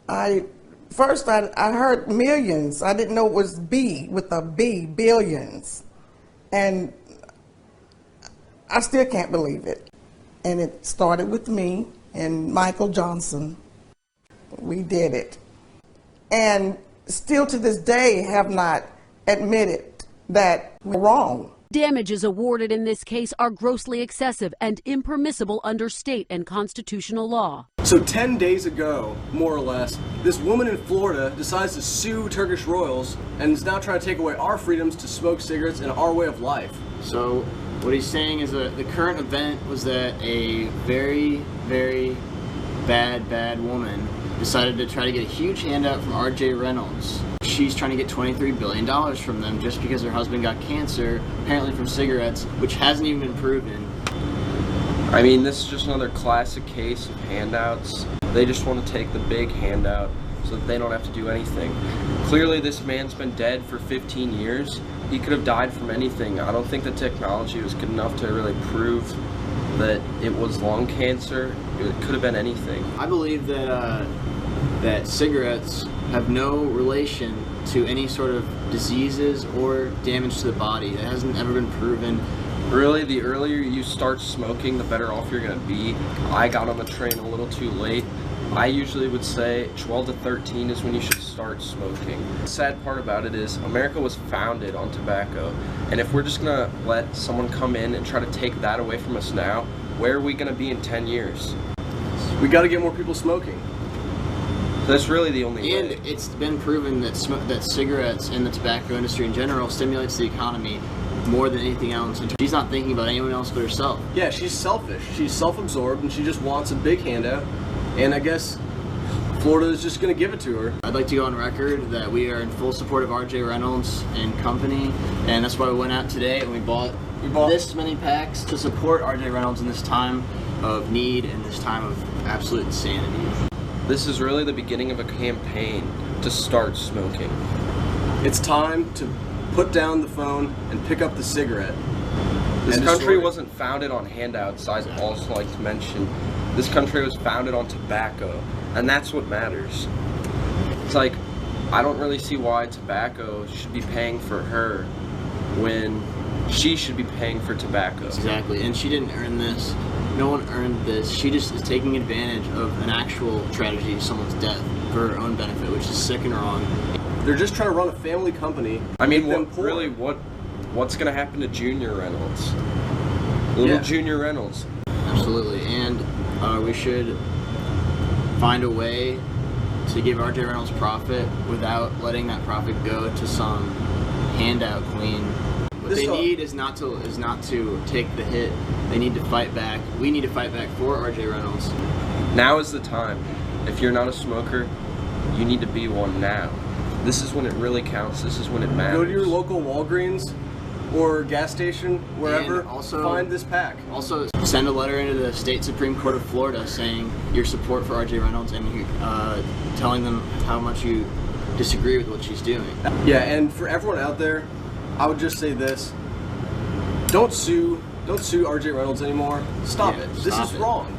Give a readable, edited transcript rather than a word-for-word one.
First I heard millions. I didn't know it was B with a B, billions. And I still can't believe it. And it started with me and Michael Johnson. We did it. And still to this day have not admitted that we're wrong. Damages awarded in this case are grossly excessive and impermissible under state and constitutional law. So 10 days ago, more or less, this woman in Florida decides to sue Turkish royals and is now trying to take away our freedoms to smoke cigarettes and our way of life. So what he's saying is that the current event was that a very, very bad woman decided to try to get a huge handout from RJ Reynolds. She's trying to get $23 billion from them just because her husband got cancer, apparently from cigarettes, which hasn't even been proven. I mean, this is just another classic case of handouts. They just want to take the big handout so that they don't have to do anything. Clearly, this man's been dead for 15 years. He could have died from anything. I don't think the technology was good enough to really prove that it was lung cancer. It could have been anything. I believe that that cigarettes have no relation to any sort of diseases or damage to the body. It hasn't ever been proven. Really, the earlier you start smoking, the better off you're going to be. I got on the train a little too late. I usually would say 12 to 13 is when you should start smoking. The sad part about it is America was founded on tobacco, and if we're just going to let someone come in and try to take that away from us now, where are we going to be in 10 years? We got to get more people smoking. That's really the only way. And it's been proven that that cigarettes and the tobacco industry in general stimulates the economy more than anything else. And she's not thinking about anyone else but herself. Yeah, she's selfish. She's self-absorbed, and she just wants a big handout. And I guess Florida is just going to give it to her. I'd like to go on record that we are in full support of RJ Reynolds and company, and that's why we went out today and we bought this many packs to support RJ Reynolds in this time of need and this time of absolute insanity. This is really the beginning of a campaign to start smoking. It's time to put down the phone and pick up the cigarette. This country wasn't founded on handouts, I'd also like to mention. This country was founded on tobacco, and that's what matters. It's like, I don't really see why tobacco should be paying for her when she should be paying for tobacco. Exactly, and she didn't earn this. No one earned this. She just is taking advantage of an actual tragedy of someone's death for her own benefit, which is sick and wrong. They're just trying to run a family company. I mean, what's going to happen to Junior Reynolds? Little Junior Reynolds. Absolutely, and we should find a way to give RJ Reynolds profit without letting that profit go to some handout queen. What they need is not to take the hit. They need to fight back. We need to fight back for RJ Reynolds. Now is the time. If you're not a smoker, you need to be one now. This is when it really counts. This is when it matters. Go to your local Walgreens or gas station, wherever, and also find this pack. Also, send a letter into the State Supreme Court of Florida saying your support for RJ Reynolds and telling them how much you disagree with what she's doing. Yeah, and for everyone out there, I would just say this. Don't sue RJ Reynolds anymore. Stop it. This is wrong.